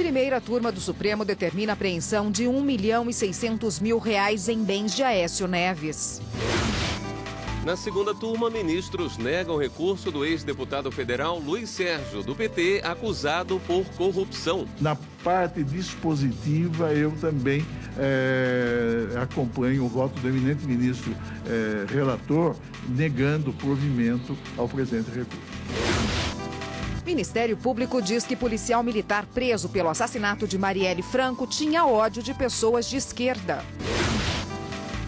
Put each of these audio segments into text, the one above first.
Primeira turma do Supremo determina a apreensão de R$1.600.000 em bens de Aécio Neves. Na segunda turma, ministros negam recurso do ex-deputado federal Luiz Sérgio, do PT, acusado por corrupção. Na parte dispositiva, eu também acompanho o voto do eminente ministro relator, negando o provimento ao presente recurso. Ministério Público diz que policial militar preso pelo assassinato de Marielle Franco tinha ódio de pessoas de esquerda.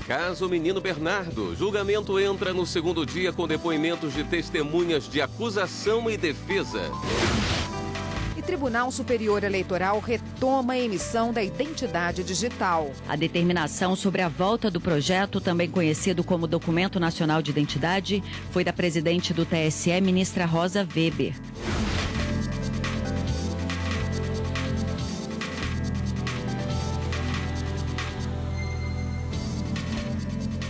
Caso Menino Bernardo, julgamento entra no segundo dia com depoimentos de testemunhas de acusação e defesa. E Tribunal Superior Eleitoral retoma a emissão da identidade digital. A determinação sobre a volta do projeto, também conhecido como Documento Nacional de Identidade, foi da presidente do TSE, ministra Rosa Weber.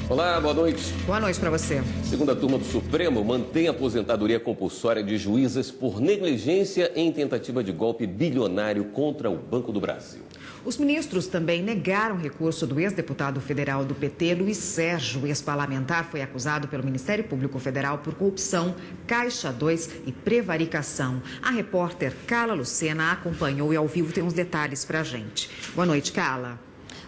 Olá, boa noite. Boa noite para você. Segunda turma do Supremo mantém a aposentadoria compulsória de juízes por negligência em tentativa de golpe bilionário contra o Banco do Brasil. Os ministros também negaram recurso do ex-deputado federal do PT, Luiz Sérgio. O ex-parlamentar foi acusado pelo Ministério Público Federal por corrupção, Caixa 2 e prevaricação. A repórter Carla Lucena acompanhou e ao vivo tem uns detalhes para a gente. Boa noite, Carla.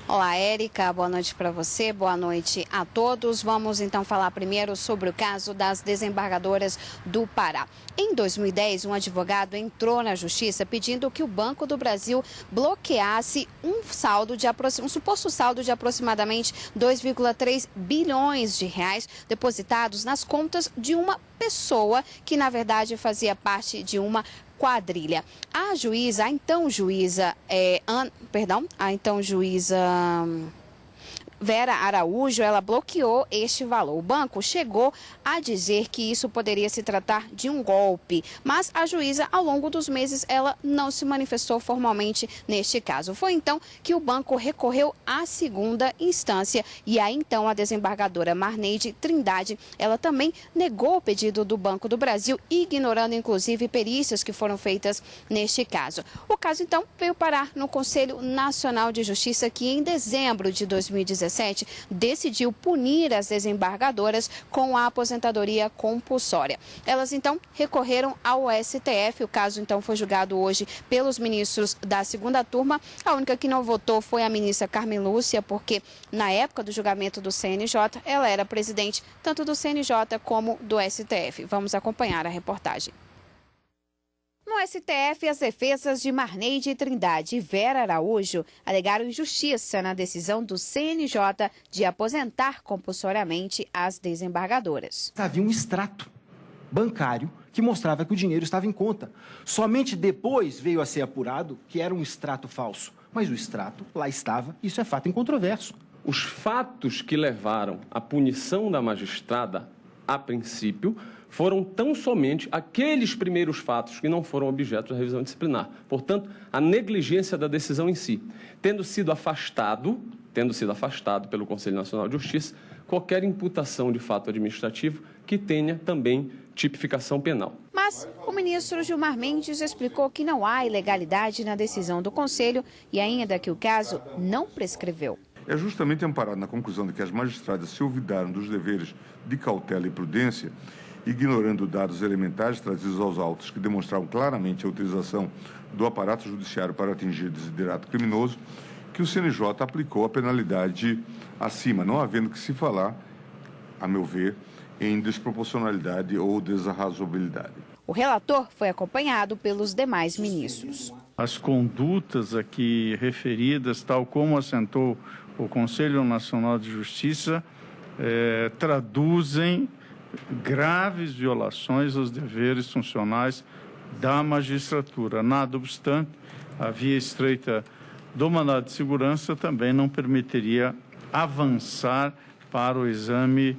Olá, Érica. Boa noite para você. Boa noite a todos. Vamos então falar primeiro sobre o caso das desembargadoras do Pará. Em 2010, um advogado entrou na justiça pedindo que o Banco do Brasil bloqueasse um suposto saldo de aproximadamente 2,3 bilhões de reais depositados nas contas de uma pessoa que, na verdade, fazia parte de uma quadrilha. A então juíza Vera Araújo, ela bloqueou este valor. O banco chegou a dizer que isso poderia se tratar de um golpe, mas a juíza, ao longo dos meses, ela não se manifestou formalmente neste caso. Foi então que o banco recorreu à segunda instância e aí então a desembargadora Marneide Trindade, ela também negou o pedido do Banco do Brasil, ignorando inclusive perícias que foram feitas neste caso. O caso então veio parar no Conselho Nacional de Justiça, que em dezembro de 2017 decidiu punir as desembargadoras com a aposentadoria compulsória. Elas então recorreram ao STF. O caso então foi julgado hoje pelos ministros da segunda turma. A única que não votou foi a ministra Carmen Lúcia, porque na época do julgamento do CNJ, ela era presidente tanto do CNJ como do STF. Vamos acompanhar a reportagem. No STF, as defesas de Marneide Trindade e Vera Araújo alegaram injustiça na decisão do CNJ de aposentar compulsoriamente as desembargadoras. Havia um extrato bancário que mostrava que o dinheiro estava em conta. Somente depois veio a ser apurado que era um extrato falso. Mas o extrato lá estava, isso é fato incontroverso. Os fatos que levaram à punição da magistrada, a princípio, foram tão somente aqueles primeiros fatos que não foram objeto da revisão disciplinar. Portanto, a negligência da decisão em si. Tendo sido afastado pelo Conselho Nacional de Justiça, qualquer imputação de fato administrativo que tenha também tipificação penal. Mas o ministro Gilmar Mendes explicou que não há ilegalidade na decisão do Conselho e ainda que o caso não prescreveu. É justamente amparado na conclusão de que as magistradas se olvidaram dos deveres de cautela e prudência, ignorando dados elementares trazidos aos autos que demonstravam claramente a utilização do aparato judiciário para atingir desiderato criminoso, que o CNJ aplicou a penalidade acima, não havendo que se falar, a meu ver, em desproporcionalidade ou desarrazoabilidade. O relator foi acompanhado pelos demais ministros. As condutas aqui referidas, tal como assentou o Conselho Nacional de Justiça, traduzem graves violações aos deveres funcionais da magistratura. Nada obstante, a via estreita do mandado de segurança também não permitiria avançar para o exame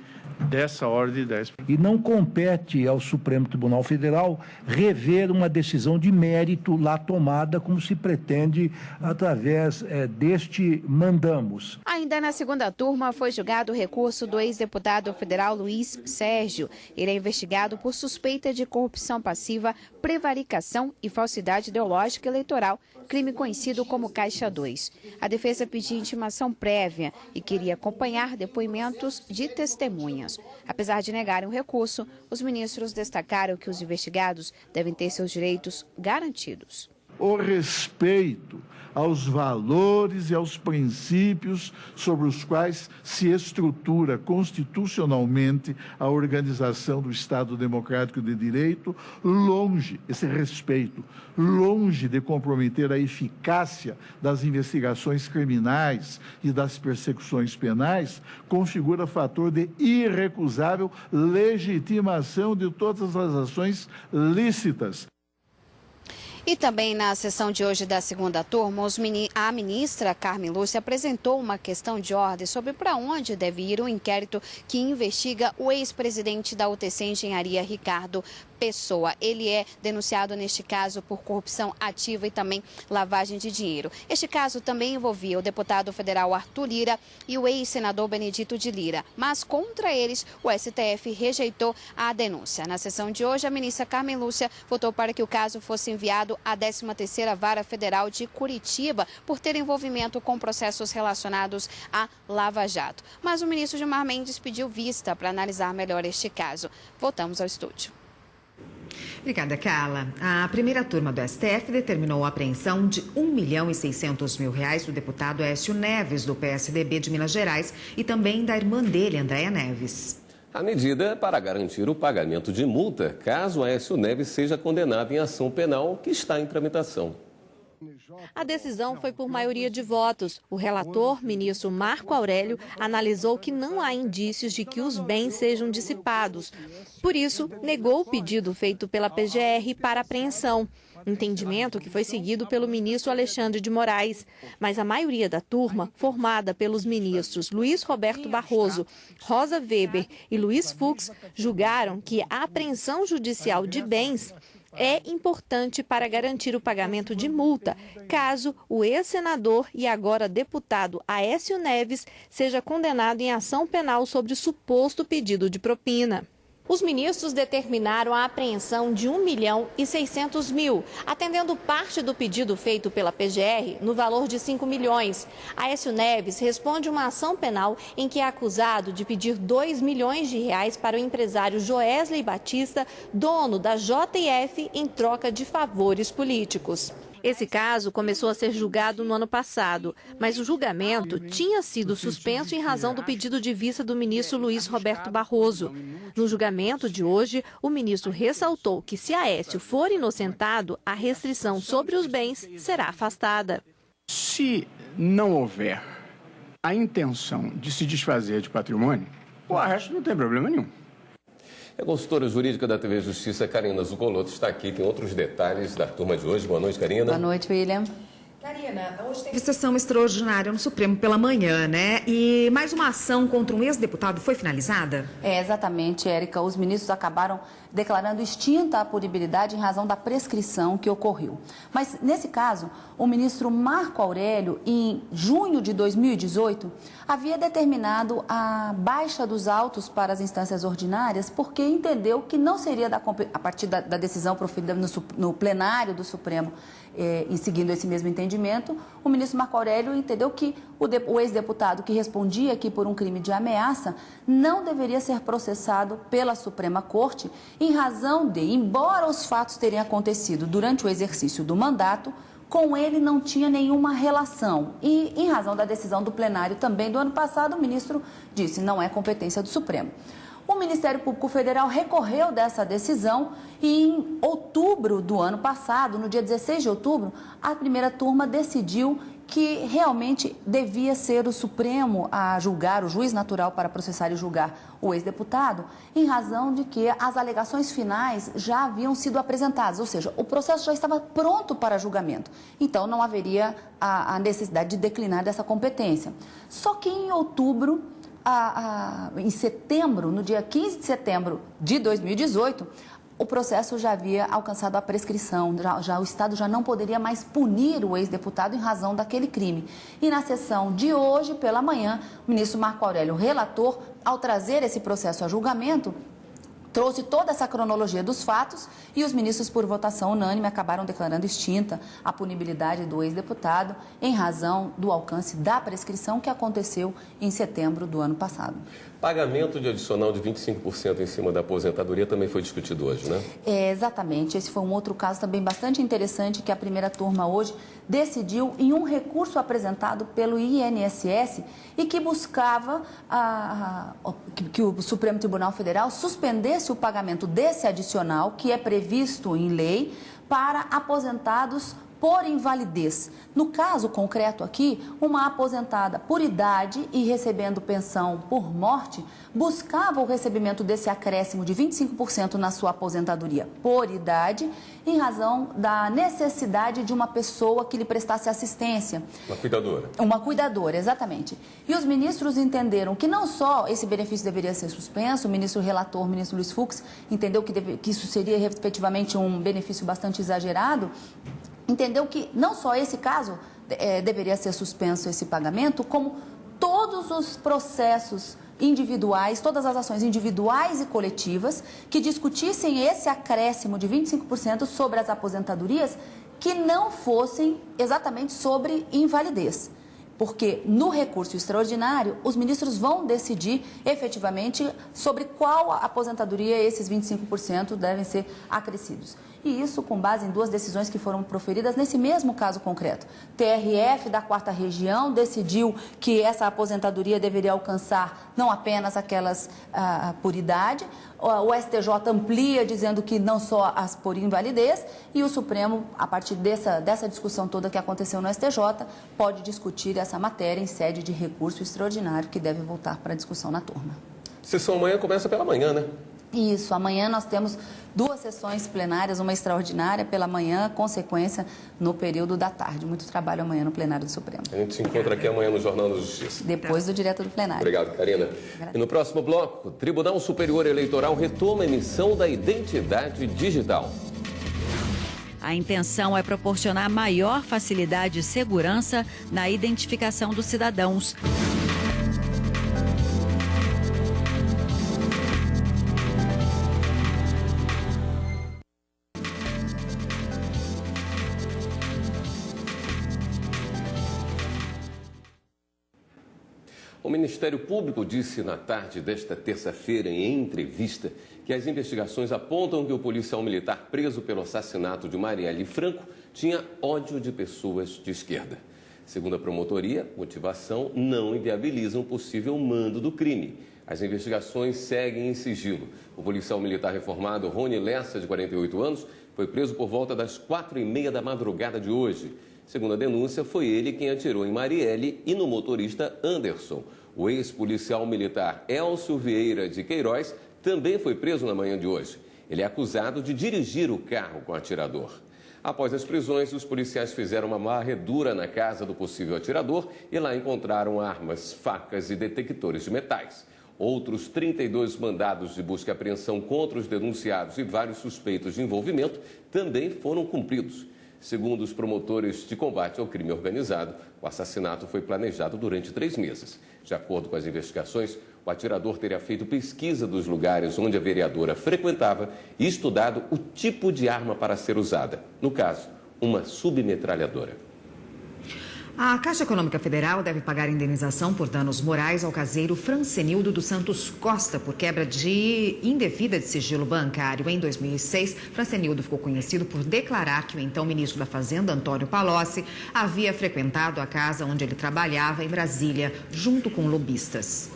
dessa ordem de ideias. E não compete ao Supremo Tribunal Federal rever uma decisão de mérito lá tomada, como se pretende através deste mandamos. Ainda na segunda turma foi julgado o recurso do ex-deputado federal Luiz Sérgio. Ele é investigado por suspeita de corrupção passiva, prevaricação e falsidade ideológica eleitoral. crime conhecido como Caixa 2. A defesa pedia intimação prévia e queria acompanhar depoimentos de testemunhas. Apesar de negarem o recurso, os ministros destacaram que os investigados devem ter seus direitos garantidos. O respeito aos valores e aos princípios sobre os quais se estrutura constitucionalmente a organização do Estado Democrático de Direito, esse respeito, longe de comprometer a eficácia das investigações criminais e das persecuções penais, configura fator de irrecusável legitimação de todas as ações lícitas. E também na sessão de hoje da segunda turma, a ministra Carmen Lúcia apresentou uma questão de ordem sobre para onde deve ir o inquérito que investiga o ex-presidente da UTC Engenharia, Ricardo Pessoa. Ele é denunciado neste caso por corrupção ativa e também lavagem de dinheiro. Este caso também envolvia o deputado federal Arthur Lira e o ex-senador Benedito de Lira. Mas contra eles, o STF rejeitou a denúncia. Na sessão de hoje, a ministra Carmen Lúcia votou para que o caso fosse enviado à 13ª Vara Federal de Curitiba por ter envolvimento com processos relacionados à Lava Jato. Mas o ministro Gilmar Mendes pediu vista para analisar melhor este caso. Voltamos ao estúdio. Obrigada, Carla. A primeira turma do STF determinou a apreensão de R$1.600.000 do deputado Aécio Neves, do PSDB de Minas Gerais, e também da irmã dele, Andréia Neves. A medida é para garantir o pagamento de multa caso Aécio Neves seja condenado em ação penal que está em tramitação. A decisão foi por maioria de votos. O relator, ministro Marco Aurélio, analisou que não há indícios de que os bens sejam dissipados. Por isso, negou o pedido feito pela PGR para apreensão. Entendimento que foi seguido pelo ministro Alexandre de Moraes. Mas a maioria da turma, formada pelos ministros Luiz Roberto Barroso, Rosa Weber e Luiz Fux, julgaram que a apreensão judicial de bens é importante para garantir o pagamento de multa, caso o ex-senador e agora deputado Aécio Neves seja condenado em ação penal sobre suposto pedido de propina. Os ministros determinaram a apreensão de R$1.600.000, atendendo parte do pedido feito pela PGR no valor de R$5 milhões. Aécio Neves responde uma ação penal em que é acusado de pedir R$2 milhões para o empresário Joesley Batista, dono da JF, em troca de favores políticos. Esse caso começou a ser julgado no ano passado, mas o julgamento tinha sido suspenso em razão do pedido de vista do ministro Luiz Roberto Barroso. No julgamento de hoje, o ministro ressaltou que, se Aécio for inocentado, a restrição sobre os bens será afastada. Se não houver a intenção de se desfazer de patrimônio, o arresto não tem problema nenhum. A consultora jurídica da TV Justiça, Karina Zucoloto, está aqui. Tem outros detalhes da turma de hoje. Boa noite, Karina. Boa noite, William. Karina, hoje teve sessão extraordinária no Supremo pela manhã, né? E mais uma ação contra um ex-deputado foi finalizada? Exatamente, Érica. Os ministros acabaram declarando extinta a punibilidade em razão da prescrição que ocorreu. Mas, nesse caso, o ministro Marco Aurélio, em junho de 2018, havia determinado a baixa dos autos para as instâncias ordinárias porque entendeu que não seria a partir da decisão proferida no plenário do Supremo, e seguindo esse mesmo entendimento, o ministro Marco Aurélio entendeu que o ex-deputado que respondia aqui por um crime de ameaça não deveria ser processado pela Suprema Corte em razão de, embora os fatos terem acontecido durante o exercício do mandato, com ele não tinha nenhuma relação. E, em razão da decisão do plenário também do ano passado, o ministro disse não é competência do Supremo. O Ministério Público Federal recorreu dessa decisão e, em outubro do ano passado, no dia 16 de outubro, a primeira turma decidiu que realmente devia ser o Supremo a julgar, o juiz natural para processar e julgar o ex-deputado, em razão de que as alegações finais já haviam sido apresentadas, ou seja, o processo já estava pronto para julgamento. Então, não haveria a necessidade de declinar dessa competência. Só que em outubro, em setembro, no dia 15 de setembro de 2018, o processo já havia alcançado a prescrição, o Estado já não poderia mais punir o ex-deputado em razão daquele crime. E na sessão de hoje, pela manhã, o ministro Marco Aurélio, relator, ao trazer esse processo a julgamento, trouxe toda essa cronologia dos fatos e os ministros, por votação unânime, acabaram declarando extinta a punibilidade do ex-deputado em razão do alcance da prescrição que aconteceu em setembro do ano passado. Pagamento de adicional de 25% em cima da aposentadoria também foi discutido hoje, né? Exatamente. Esse foi um outro caso também bastante interessante que a primeira turma hoje decidiu em um recurso apresentado pelo INSS e que buscava que o Supremo Tribunal Federal suspendesse o pagamento desse adicional, que é previsto em lei, para aposentados por invalidez. No caso concreto aqui, uma aposentada por idade e recebendo pensão por morte buscava o recebimento desse acréscimo de 25% na sua aposentadoria por idade, em razão da necessidade de uma pessoa que lhe prestasse assistência. Uma cuidadora. Uma cuidadora, exatamente. E os ministros entenderam que não só esse benefício deveria ser suspenso, o ministro relator, o ministro Luiz Fux, entendeu que isso seria efetivamente um benefício bastante exagerado, entendeu que não só esse caso deveria ser suspenso esse pagamento, como todos os processos individuais, todas as ações individuais e coletivas que discutissem esse acréscimo de 25% sobre as aposentadorias que não fossem exatamente sobre invalidez. Porque no recurso extraordinário, os ministros vão decidir efetivamente sobre qual aposentadoria esses 25% devem ser acrescidos. E isso com base em duas decisões que foram proferidas nesse mesmo caso concreto. TRF da 4ª Região decidiu que essa aposentadoria deveria alcançar não apenas aquelas por idade, o STJ amplia dizendo que não só as por invalidez, e o Supremo, a partir dessa discussão toda que aconteceu no STJ, pode discutir essa matéria em sede de recurso extraordinário que deve voltar para discussão na turma. Sessão amanhã começa pela manhã, né? Isso, amanhã nós temos 2 sessões plenárias, uma extraordinária pela manhã, consequência no período da tarde. Muito trabalho amanhã no plenário do Supremo. A gente se encontra aqui amanhã no Jornal da Justiça. Depois do direto do plenário. Obrigado, Karina. E no próximo bloco, o Tribunal Superior Eleitoral retoma a emissão da identidade digital. A intenção é proporcionar maior facilidade e segurança na identificação dos cidadãos. O Ministério Público disse na tarde desta terça-feira, em entrevista, que as investigações apontam que o policial militar preso pelo assassinato de Marielle Franco tinha ódio de pessoas de esquerda. Segundo a promotoria, motivação não inviabiliza um possível mando do crime. As investigações seguem em sigilo. O policial militar reformado Rony Lessa, de 48 anos, foi preso por volta das 4h30 da madrugada de hoje. Segundo a denúncia, foi ele quem atirou em Marielle e no motorista Anderson. O ex-policial militar Elcio Vieira de Queiroz também foi preso na manhã de hoje. Ele é acusado de dirigir o carro com o atirador. Após as prisões, os policiais fizeram uma varredura na casa do possível atirador e lá encontraram armas, facas e detectores de metais. Outros 32 mandados de busca e apreensão contra os denunciados e vários suspeitos de envolvimento também foram cumpridos. Segundo os promotores de combate ao crime organizado, o assassinato foi planejado durante 3 meses. De acordo com as investigações, o atirador teria feito pesquisa dos lugares onde a vereadora frequentava e estudado o tipo de arma para ser usada. No caso, uma submetralhadora. A Caixa Econômica Federal deve pagar indenização por danos morais ao caseiro Francenildo dos Santos Costa por quebra indevida de sigilo bancário. Em 2006, Francenildo ficou conhecido por declarar que o então ministro da Fazenda, Antônio Palocci, havia frequentado a casa onde ele trabalhava em Brasília, junto com lobistas.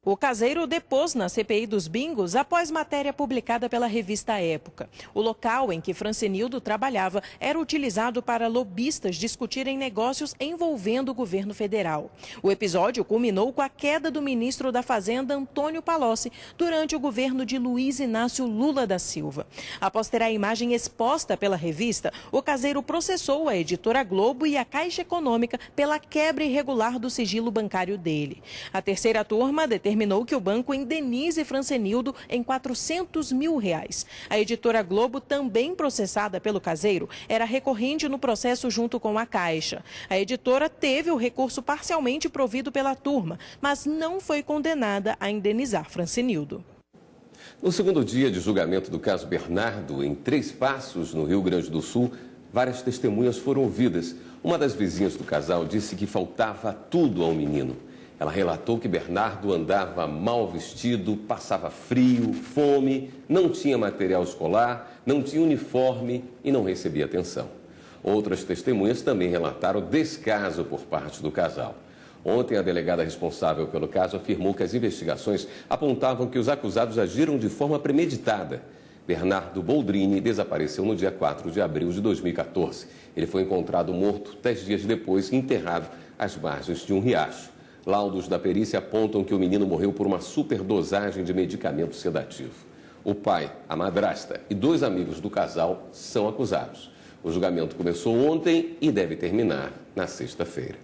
O caseiro depôs na CPI dos bingos após matéria publicada pela revista Época. O local em que Francenildo trabalhava era utilizado para lobistas discutirem negócios envolvendo o governo federal. O episódio culminou com a queda do ministro da Fazenda, Antônio Palocci, durante o governo de Luiz Inácio Lula da Silva. Após ter a imagem exposta pela revista, o caseiro processou a editora Globo e a Caixa Econômica pela quebra irregular do sigilo bancário dele. A terceira turma determinou que o banco indenize Francenildo em R$400 mil. A editora Globo, também processada pelo caseiro, era recorrente no processo junto com a Caixa. A editora teve o recurso parcialmente provido pela turma, mas não foi condenada a indenizar Francenildo. No segundo dia de julgamento do caso Bernardo, em Três Passos, no Rio Grande do Sul, várias testemunhas foram ouvidas. Uma das vizinhas do casal disse que faltava tudo ao menino. Ela relatou que Bernardo andava mal vestido, passava frio, fome, não tinha material escolar, não tinha uniforme e não recebia atenção. Outras testemunhas também relataram descaso por parte do casal. Ontem, a delegada responsável pelo caso afirmou que as investigações apontavam que os acusados agiram de forma premeditada. Bernardo Boldrini desapareceu no dia 4 de abril de 2014. Ele foi encontrado morto 10 dias depois e enterrado às margens de um riacho. Laudos da perícia apontam que o menino morreu por uma superdosagem de medicamento sedativo. O pai, a madrasta e 2 amigos do casal são acusados. O julgamento começou ontem e deve terminar na sexta-feira.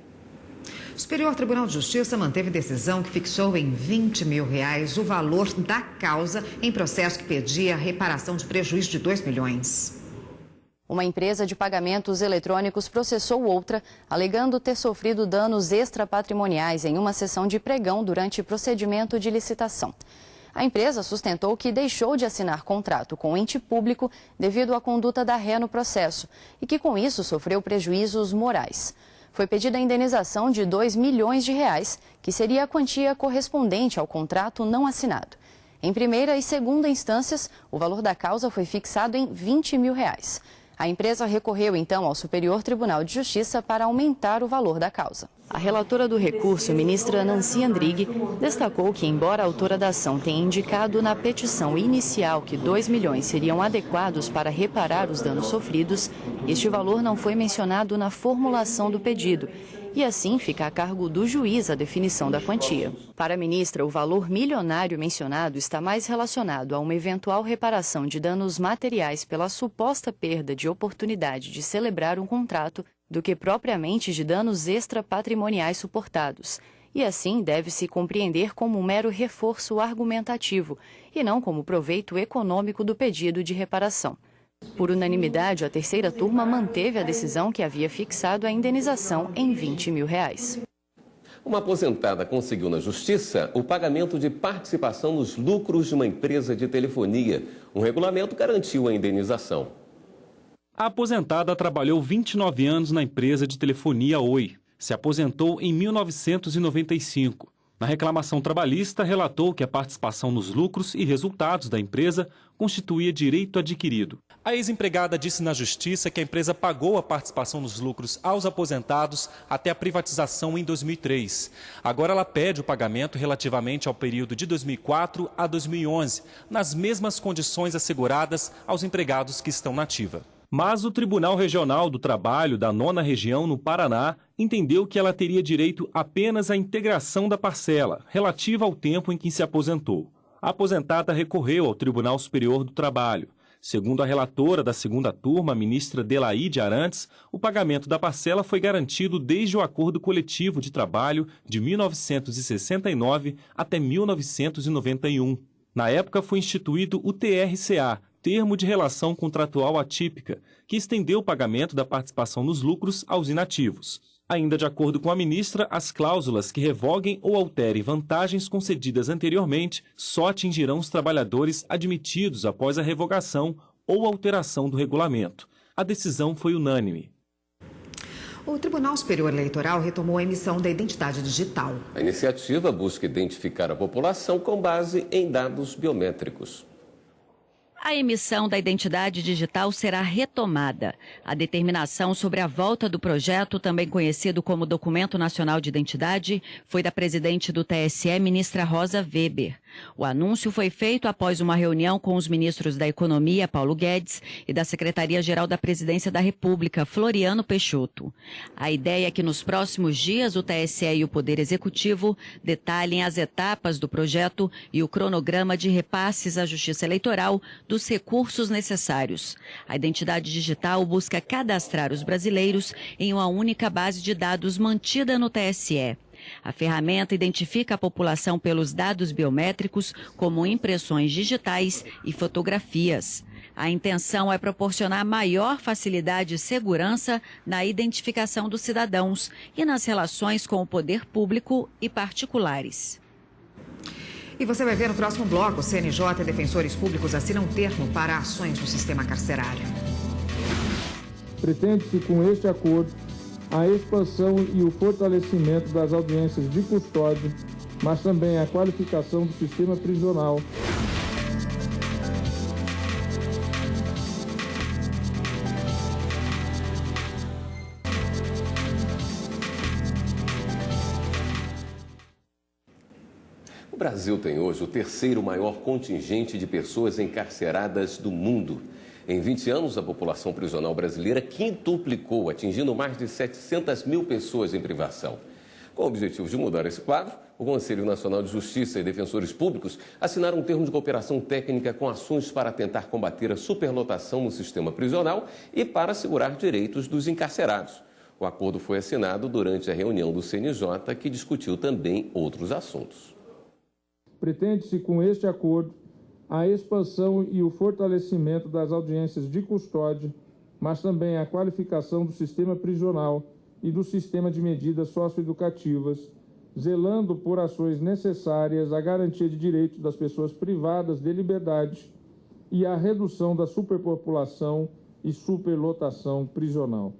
O Superior Tribunal de Justiça manteve decisão que fixou em R$20 mil o valor da causa em processo que pedia reparação de prejuízo de 2 milhões. Uma empresa de pagamentos eletrônicos processou outra, alegando ter sofrido danos extrapatrimoniais em uma sessão de pregão durante procedimento de licitação. A empresa sustentou que deixou de assinar contrato com o ente público devido à conduta da ré no processo e que, com isso, sofreu prejuízos morais. Foi pedida a indenização de R$2 milhões, que seria a quantia correspondente ao contrato não assinado. Em primeira e segunda instâncias, o valor da causa foi fixado em R$20 mil. A empresa recorreu, então, ao Superior Tribunal de Justiça para aumentar o valor da causa. A relatora do recurso, ministra Nancy Andrighi, destacou que, embora a autora da ação tenha indicado na petição inicial que 2 milhões seriam adequados para reparar os danos sofridos, este valor não foi mencionado na formulação do pedido e, assim, fica a cargo do juiz a definição da quantia. Para a ministra, o valor milionário mencionado está mais relacionado a uma eventual reparação de danos materiais pela suposta perda de oportunidade de celebrar um contrato do que propriamente de danos extrapatrimoniais suportados. E assim deve-se compreender como um mero reforço argumentativo e não como proveito econômico do pedido de reparação. Por unanimidade, a terceira turma manteve a decisão que havia fixado a indenização em R$20 mil. Uma aposentada conseguiu na Justiça o pagamento de participação nos lucros de uma empresa de telefonia. Um regulamento garantiu a indenização. A aposentada trabalhou 29 anos na empresa de telefonia Oi. Se aposentou em 1995. Na reclamação trabalhista, relatou que a participação nos lucros e resultados da empresa constituía direito adquirido. A ex-empregada disse na Justiça que a empresa pagou a participação nos lucros aos aposentados até a privatização em 2003. Agora ela pede o pagamento relativamente ao período de 2004 a 2011, nas mesmas condições asseguradas aos empregados que estão na ativa. Mas o Tribunal Regional do Trabalho da 9ª Região, no Paraná, entendeu que ela teria direito apenas à integração da parcela, relativa ao tempo em que se aposentou. A aposentada recorreu ao Tribunal Superior do Trabalho. Segundo a relatora da segunda turma, a ministra Delaide Arantes, o pagamento da parcela foi garantido desde o Acordo Coletivo de Trabalho de 1969 até 1991. Na época foi instituído o TRCA, Termo de Relação Contratual Atípica, que estendeu o pagamento da participação nos lucros aos inativos. Ainda de acordo com a ministra, as cláusulas que revoguem ou alterem vantagens concedidas anteriormente só atingirão os trabalhadores admitidos após a revogação ou alteração do regulamento. A decisão foi unânime. O Tribunal Superior Eleitoral retomou a emissão da identidade digital. A iniciativa busca identificar a população com base em dados biométricos. A emissão da identidade digital será retomada. A determinação sobre a volta do projeto, também conhecido como Documento Nacional de Identidade, foi da presidente do TSE, ministra Rosa Weber. O anúncio foi feito após uma reunião com os ministros da Economia, Paulo Guedes, e da Secretaria-Geral da Presidência da República, Floriano Peixoto. A ideia é que nos próximos dias o TSE e o Poder Executivo detalhem as etapas do projeto e o cronograma de repasses à Justiça Eleitoral dos recursos necessários. A identidade digital busca cadastrar os brasileiros em uma única base de dados mantida no TSE. A ferramenta identifica a população pelos dados biométricos, como impressões digitais e fotografias. A intenção é proporcionar maior facilidade e segurança na identificação dos cidadãos e nas relações com o poder público e particulares. E você vai ver no próximo bloco, CNJ e defensores públicos assinam termo para ações no sistema carcerário. Pretende-se com este acordo a expansão e o fortalecimento das audiências de custódia, mas também a qualificação do sistema prisional. O Brasil tem hoje o terceiro maior contingente de pessoas encarceradas do mundo. Em 20 anos, a população prisional brasileira quintuplicou, atingindo mais de 700 mil pessoas em privação. Com o objetivo de mudar esse quadro, o Conselho Nacional de Justiça e Defensores Públicos assinaram um termo de cooperação técnica com ações para tentar combater a superlotação no sistema prisional e para assegurar direitos dos encarcerados. O acordo foi assinado durante a reunião do CNJ, que discutiu também outros assuntos. Pretende-se com este acordo a expansão e o fortalecimento das audiências de custódia, mas também a qualificação do sistema prisional e do sistema de medidas socioeducativas, zelando por ações necessárias à garantia de direitos das pessoas privadas de liberdade e à redução da superpopulação e superlotação prisional.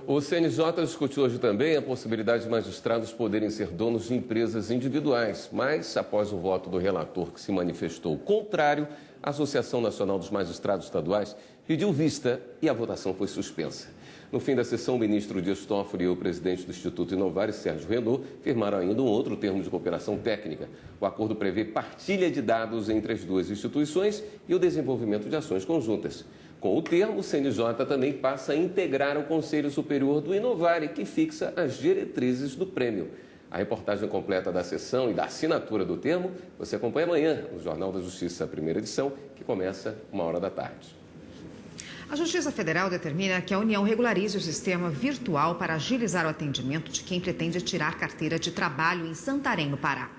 O CNJ discutiu hoje também a possibilidade de magistrados poderem ser donos de empresas individuais, mas após o voto do relator que se manifestou contrário, a Associação Nacional dos Magistrados Estaduais pediu vista e a votação foi suspensa. No fim da sessão, o ministro Dias Toffoli e o presidente do Instituto Inovar, Sérgio Renaud, firmaram ainda um outro termo de cooperação técnica. O acordo prevê partilha de dados entre as duas instituições e o desenvolvimento de ações conjuntas. Com o termo, o CNJ também passa a integrar o Conselho Superior do Inovare, que fixa as diretrizes do prêmio. A reportagem completa da sessão e da assinatura do termo você acompanha amanhã no Jornal da Justiça, a primeira edição, que começa 13h. A Justiça Federal determina que a União regularize o sistema virtual para agilizar o atendimento de quem pretende tirar carteira de trabalho em Santarém, no Pará.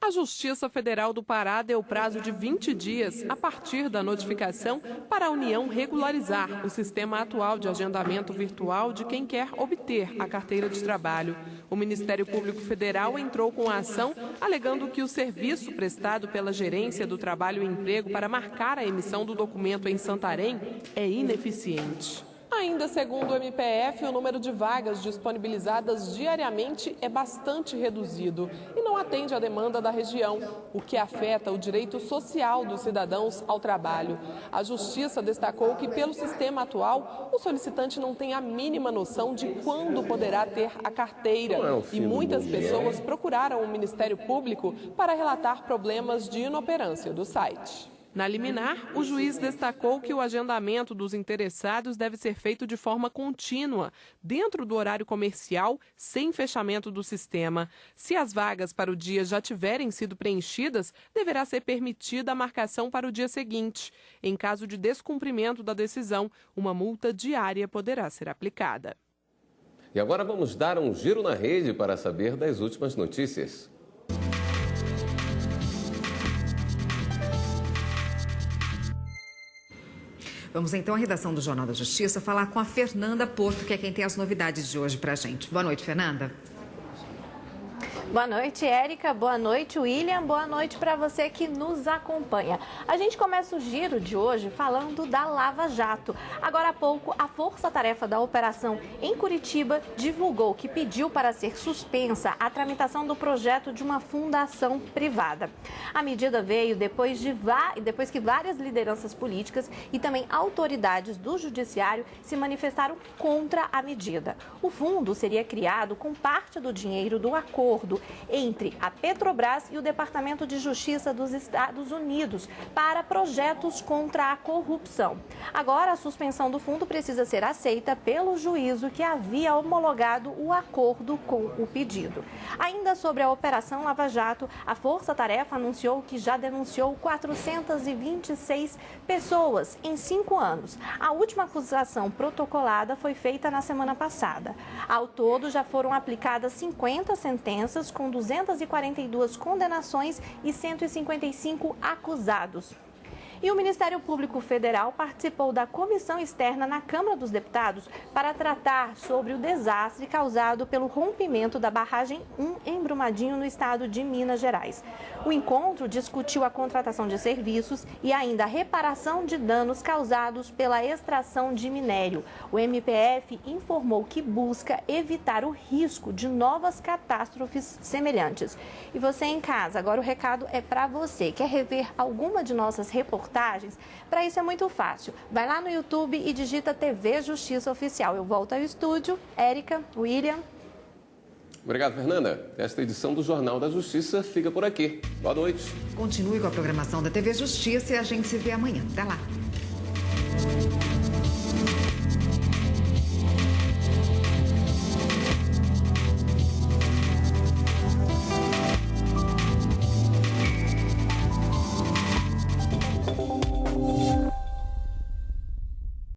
A Justiça Federal do Pará deu prazo de 20 dias a partir da notificação para a União regularizar o sistema atual de agendamento virtual de quem quer obter a carteira de trabalho. O Ministério Público Federal entrou com a ação alegando que o serviço prestado pela Gerência do Trabalho e Emprego para marcar a emissão do documento em Santarém é ineficiente. Ainda segundo o MPF, o número de vagas disponibilizadas diariamente é bastante reduzido e não atende à demanda da região, o que afeta o direito social dos cidadãos ao trabalho. A Justiça destacou que, pelo sistema atual, o solicitante não tem a mínima noção de quando poderá ter a carteira. E muitas pessoas procuraram o Ministério Público para relatar problemas de inoperância do site. Na liminar, o juiz destacou que o agendamento dos interessados deve ser feito de forma contínua, dentro do horário comercial, sem fechamento do sistema. Se as vagas para o dia já tiverem sido preenchidas, deverá ser permitida a marcação para o dia seguinte. Em caso de descumprimento da decisão, uma multa diária poderá ser aplicada. E agora vamos dar um giro na rede para saber das últimas notícias. Vamos então à redação do Jornal da Justiça falar com a Fernanda Porto, que é quem tem as novidades de hoje para a gente. Boa noite, Fernanda. Boa noite, Érica. Boa noite, William. Boa noite para você que nos acompanha. A gente começa o giro de hoje falando da Lava Jato. Agora há pouco, a força-tarefa da operação em Curitiba divulgou que pediu para ser suspensa a tramitação do projeto de uma fundação privada. A medida veio depois que várias lideranças políticas e também autoridades do judiciário se manifestaram contra a medida. O fundo seria criado com parte do dinheiro do acordo entre a Petrobras e o Departamento de Justiça dos Estados Unidos para projetos contra a corrupção. Agora, a suspensão do fundo precisa ser aceita pelo juízo que havia homologado o acordo com o pedido. Ainda sobre a Operação Lava Jato, a Força Tarefa anunciou que já denunciou 426 pessoas em 5 anos. A última acusação protocolada foi feita na semana passada. Ao todo, já foram aplicadas 50 sentenças com 242 condenações e 155 acusados. E o Ministério Público Federal participou da comissão externa na Câmara dos Deputados para tratar sobre o desastre causado pelo rompimento da barragem 1 em Brumadinho, no estado de Minas Gerais. O encontro discutiu a contratação de serviços e ainda a reparação de danos causados pela extração de minério. O MPF informou que busca evitar o risco de novas catástrofes semelhantes. E você em casa, agora o recado é para você. Quer rever alguma de nossas reportagens? Para isso é muito fácil. Vai lá no YouTube e digita TV Justiça Oficial. Eu volto ao estúdio. Érica, William. Obrigado, Fernanda. Esta edição do Jornal da Justiça fica por aqui. Boa noite. Continue com a programação da TV Justiça e a gente se vê amanhã. Até lá.